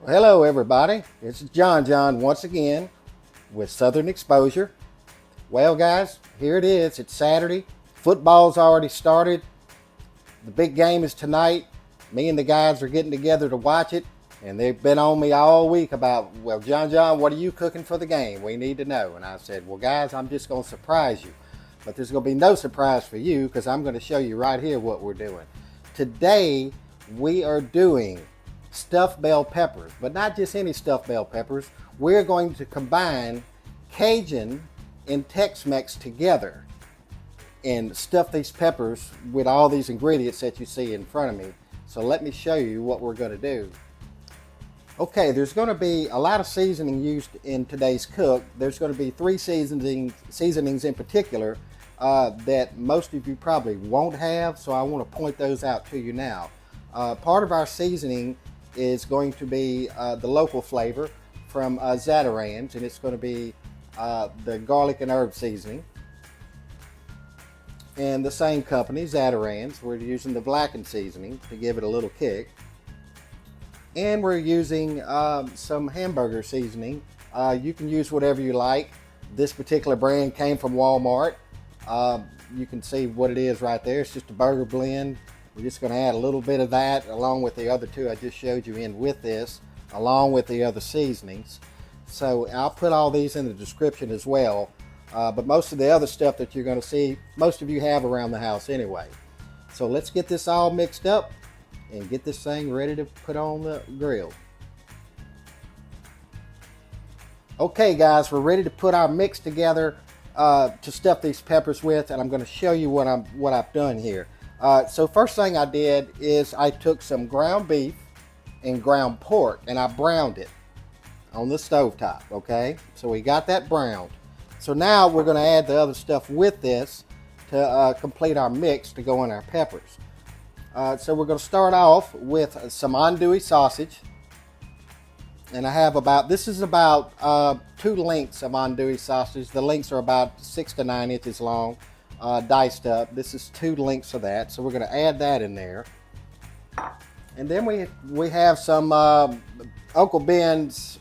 Well, hello, everybody. This is John once again with Southern Exposure. Well, guys, here it is. It's Saturday. Football's already started. The big game is tonight. Me and the guys are getting together to watch it, and they've been on me all week about, well, John, what are you cooking for the game? We need to know. And I said, well, guys, I'm just going to surprise you. But there's going to be no surprise for you because I'm going to show you right here what we're doing. Today, we are doing stuffed bell peppers, but not just any stuffed bell peppers. We're going to combine Cajun and Tex-Mex together and stuff these peppers with all these ingredients that you see in front of me. So let me show you what we're going to do. Okay, there's going to be a lot of seasoning used in today's cook. There's going to be three seasonings in particular that most of you probably won't have, so I want to point those out to you now. Part of our seasoning is going to be the local flavor from Zatarain's, and it's going to be the garlic and herb seasoning. And the same company, Zatarain's, we're using the blackened seasoning to give it a little kick. And we're using some hamburger seasoning. You can use whatever you like. This particular brand came from Walmart. You can see what it is right there. It's just a burger blend. We're just going to add a little bit of that along with the other two I just showed you in with this, along with the other seasonings. So I'll put all these in the description as well. But most of the other stuff that you're going to see, most of you have around the house anyway. So let's get this all mixed up and get this thing ready to put on the grill. Okay, guys, we're ready to put our mix together to stuff these peppers with, and I'm going to show you what I've done here. So first thing I did is I took some ground beef and ground pork and I browned it on the stovetop, okay? So we got that browned. So now we're going to add the other stuff with this to complete our mix to go in our peppers. So we're going to start off with some andouille sausage. And I have this is about 2 lengths of andouille sausage. The lengths are about 6 to 9 inches long. Diced up. This is 2 lengths of that, so we're going to add that in there. And then we have some Uncle Ben's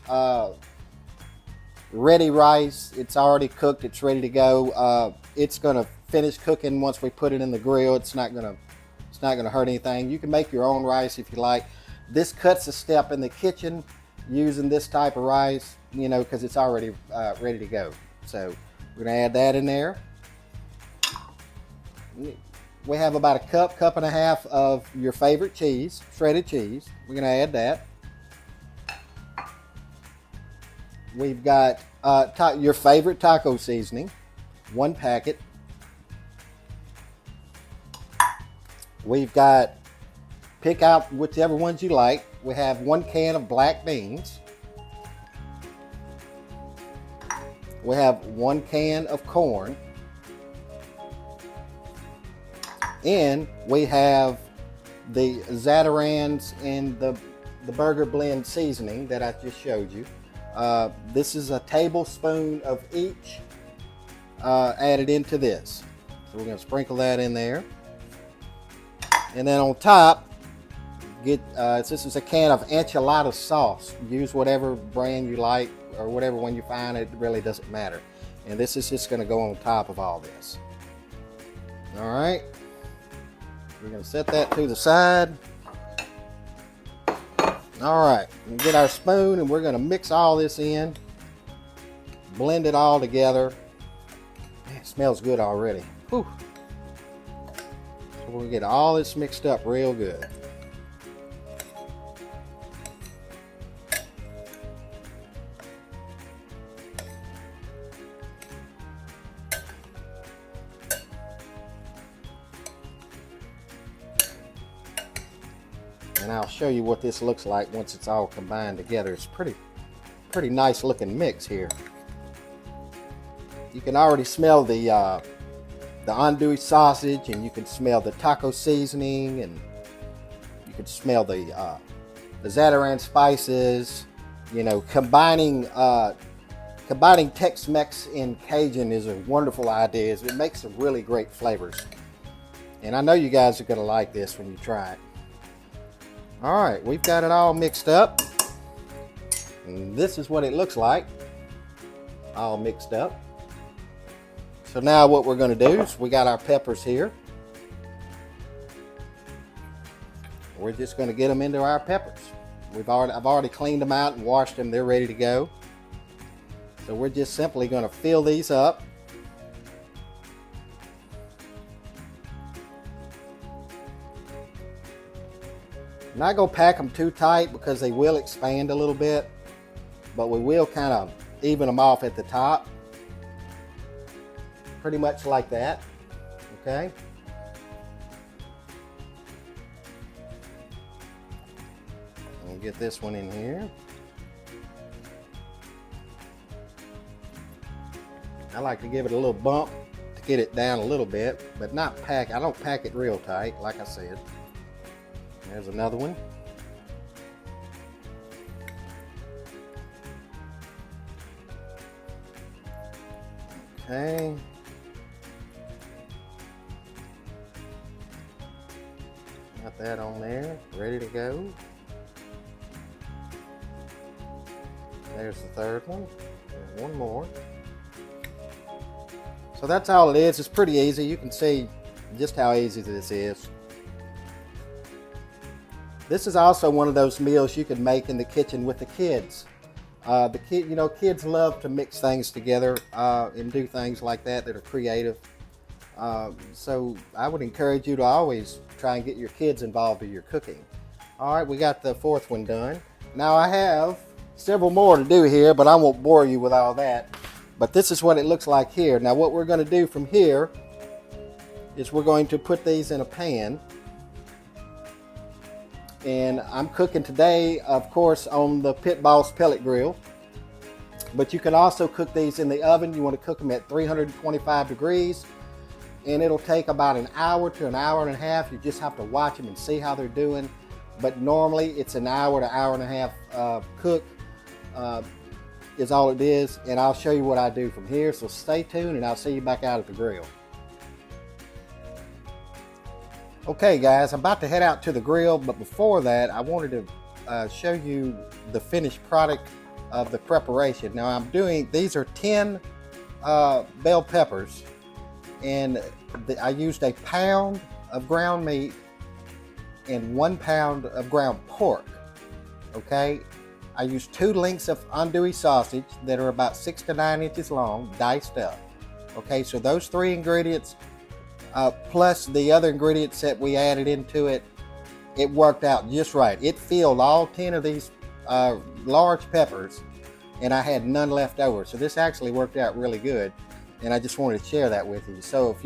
ready rice. It's already cooked. It's ready to go. It's going to finish cooking once we put it in the grill. It's not going to hurt anything. You can make your own rice if you like. This cuts a step in the kitchen using this type of rice, you know, because it's already ready to go. So we're going to add that in there. We have about a cup and a half of your favorite cheese, shredded cheese. We're going to add that. We've got your favorite taco seasoning, 1 packet. We've got, pick out whichever ones you like. We have 1 can of black beans. We have 1 can of corn. And we have the Zatarain's and the burger blend seasoning that I just showed you. This is a tablespoon of each added into this. So we're going to sprinkle that in there. And then on top, this is a can of enchilada sauce. Use whatever brand you like or whatever one you find. It really doesn't matter. And this is just going to go on top of all this. All right. We're going to set that to the side. All right, we'll get our spoon and we're going to mix all this in. Blend it all together. Man, it smells good already. Whew. So we'll get all this mixed up real good. And I'll show you what this looks like once it's all combined together. It's pretty nice looking mix here. You can already smell the andouille sausage, and you can smell the taco seasoning, and you can smell the Zatarain spices. You know, combining Tex-Mex and Cajun is a wonderful idea. It makes some really great flavors. And I know you guys are going to like this when you try it. All right, we've got it all mixed up. And this is what it looks like, all mixed up. So now what we're going to do is we got our peppers here. We're just going to get them into our peppers. I've already cleaned them out and washed them. They're ready to go. So we're just simply going to fill these up. I'm not going to pack them too tight because they will expand a little bit, but we will kind of even them off at the top. Pretty much like that, okay? We'll get this one in here. I like to give it a little bump to get it down a little bit, but not pack. I don't pack it real tight, like I said. There's another one. Okay. Got that on there, ready to go. There's the third one. And one more. So that's all it is. It's pretty easy. You can see just how easy this is. This is also one of those meals you can make in the kitchen with the kids. Kids love to mix things together and do things like that are creative. So I would encourage you to always try and get your kids involved in your cooking. All right, we got the fourth one done. Now I have several more to do here, but I won't bore you with all that. But this is what it looks like here. Now what we're going to do from here is we're going to put these in a pan. And I'm cooking today, of course, on the Pit Boss pellet grill. But you can also cook these in the oven. You want to cook them at 325 degrees. And it'll take about an hour to an hour and a half. You just have to watch them and see how they're doing. But normally it's an hour to hour and a half cook is all it is. And I'll show you what I do from here. So stay tuned and I'll see you back out at the grill. Okay guys, I'm about to head out to the grill, but before that I wanted to show you the finished product of the preparation. Now these are 10 bell peppers, and I used a pound of ground meat and 1 pound of ground pork. Okay, I used 2 links of andouille sausage that are about 6 to 9 inches long, diced up. Okay, so those 3 ingredients plus the other ingredients that we added into it, it worked out just right. It filled all 10 of these large peppers, and I had none left over. So this actually worked out really good, and I just wanted to share that with you. So if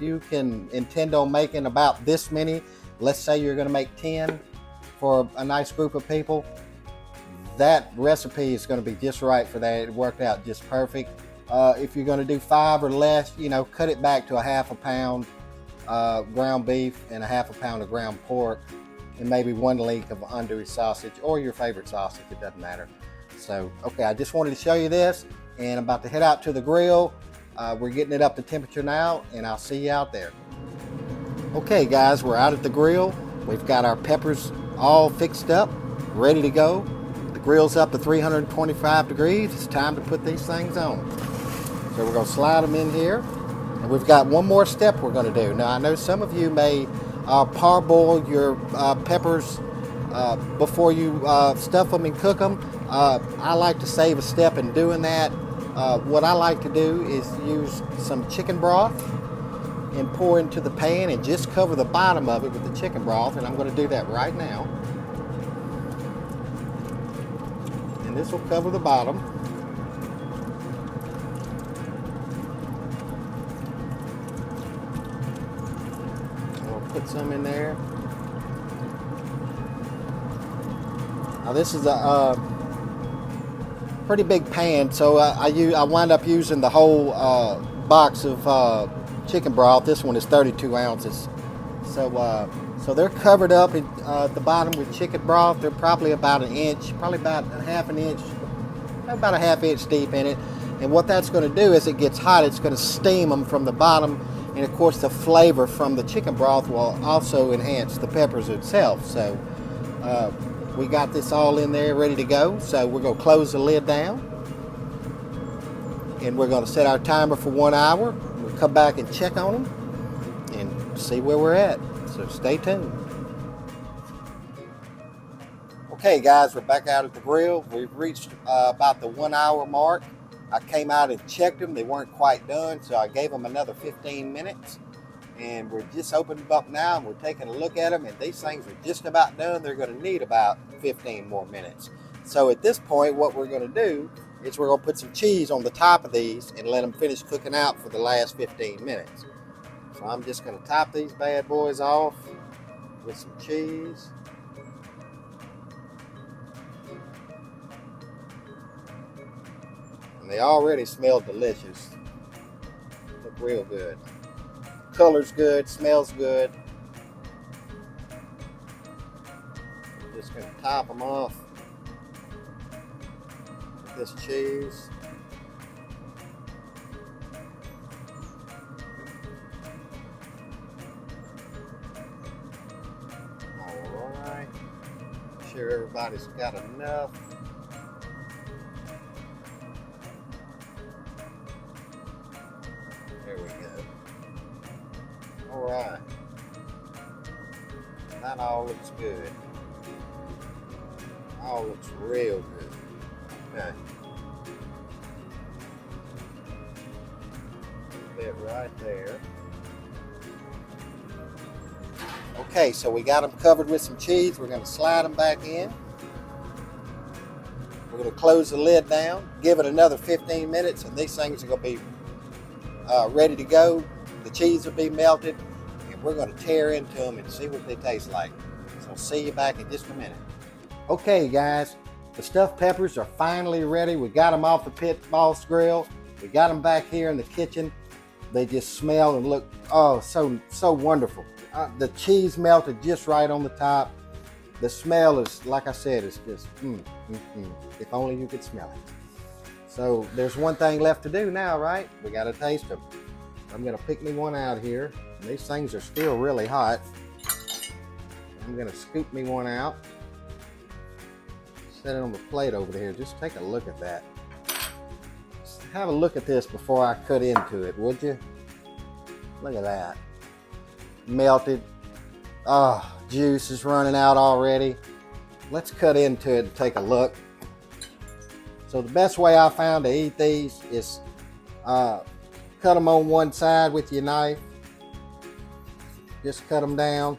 you can intend on making about this many, let's say you're going to make 10 for a nice group of people, that recipe is going to be just right for that. It worked out just perfect. If you're going to do 5 or less, cut it back to a half a pound ground beef and a half a pound of ground pork, and maybe 1 link of andouille sausage or your favorite sausage. It doesn't matter. So, okay, I just wanted to show you this, and I'm about to head out to the grill. We're getting it up to temperature now, and I'll see you out there. Okay, guys, we're out at the grill. We've got our peppers all fixed up, ready to go. The grill's up to 325 degrees. It's time to put these things on. So we're going to slide them in here, and we've got one more step we're going to do. Now I know some of you may parboil your peppers before you stuff them and cook them. I like to save a step in doing that. What I like to do is use some chicken broth and pour into the pan and just cover the bottom of it with the chicken broth, and I'm going to do that right now. And this will cover the bottom. Put some in there. Now this is a pretty big pan, so I wind up using the whole box of chicken broth. This one is 32 ounces. So they're covered up at the bottom with chicken broth. They're probably about an inch, probably about a half an inch, about a half inch deep in it. And what that's going to do is it gets hot, it's going to steam them from the bottom. And of course the flavor from the chicken broth will also enhance the peppers itself. So we got this all in there ready to go. So we're going to close the lid down. And we're going to set our timer for 1 hour. We'll come back and check on them and see where we're at. So stay tuned. Okay guys, we're back out at the grill. We've reached about the 1 hour mark. I came out and checked them. They weren't quite done, so I gave them another 15 minutes. And we're just opened them up now, and we're taking a look at them, and these things are just about done. They're going to need about 15 more minutes. So at this point, what we're going to do is we're going to put some cheese on the top of these and let them finish cooking out for the last 15 minutes. So I'm just going to top these bad boys off with some cheese. And they already smell delicious. Look real good. Color's good, smells good. Just gonna top them off with this cheese. All right. Make sure everybody's got enough. There we go. All right. That all looks good. All looks real good. Okay. A bit right there. Okay, so we got them covered with some cheese. We're going to slide them back in. We're going to close the lid down, give it another 15 minutes, and these things are going to be ready to go. The cheese will be melted, and we're going to tear into them and see what they taste like. So I'll see you back in just a minute. Okay guys, the stuffed peppers are finally ready. We got them off the pit boss grill. We got them back here in the kitchen. They just smell and look, oh, so wonderful. The cheese melted just right on the top. The smell is, like I said, it's just, if only you could smell it. So there's one thing left to do now, right? We got to taste them. I'm going to pick me one out here. These things are still really hot. I'm going to scoop me one out. Set it on the plate over there. Just take a look at that. Just have a look at this before I cut into it, would you? Look at that. Melted. Oh, juice is running out already. Let's cut into it and take a look. So the best way I found to eat these is cut them on one side with your knife. Just cut them down.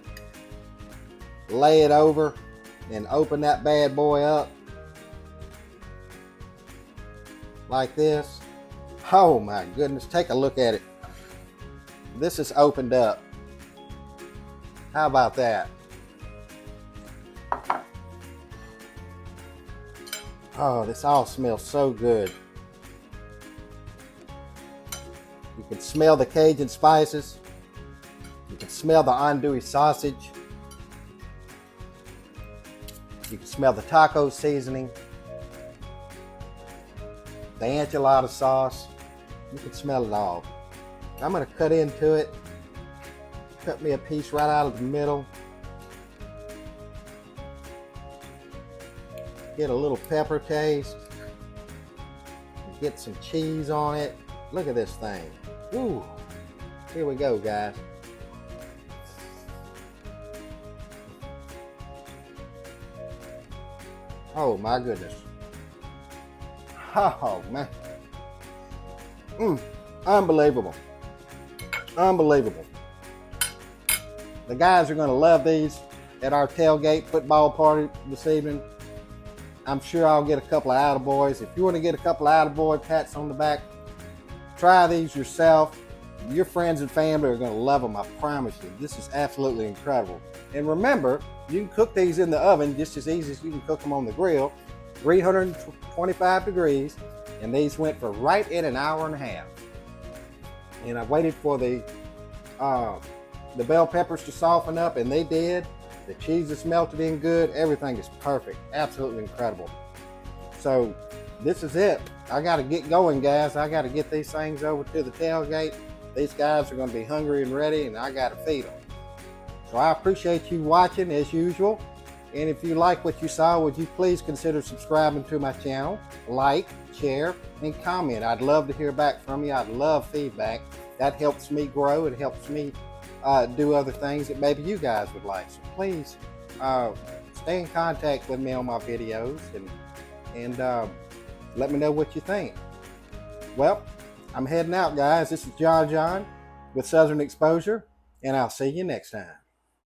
Lay it over and open that bad boy up. Like this. Oh my goodness, take a look at it. This is opened up. How about that? Oh, this all smells so good. You can smell the Cajun spices. You can smell the andouille sausage. You can smell the taco seasoning. The enchilada sauce. You can smell it all. I'm going to cut into it. Cut me a piece right out of the middle. Get a little pepper taste. Get some cheese on it. Look at this thing. Ooh. Here we go, guys. Oh my goodness. Oh man. Unbelievable. Unbelievable. The guys are going to love these at our tailgate football party this evening. I'm sure I'll get a couple of attaboys. If you want to get a couple of attaboy pats on the back, try these yourself. Your friends and family are going to love them, I promise you. This is absolutely incredible. And remember, you can cook these in the oven just as easy as you can cook them on the grill, 325 degrees, and these went for right in an hour and a half. And I waited for the bell peppers to soften up, and they did. The cheese is melted in good. Everything is perfect. Absolutely incredible. So this is it. I got to get going, guys. I got to get these things over to the tailgate. These guys are going to be hungry and ready, and I got to feed them. So I appreciate you watching as usual. And if you like what you saw, would you please consider subscribing to my channel, like, share, and comment. I'd love to hear back from you. I'd love feedback. That helps me grow. It helps me do other things that maybe you guys would like. So please stay in contact with me on my videos and let me know what you think. Well, I'm heading out, guys. This is John with Southern Exposure, and I'll see you next time.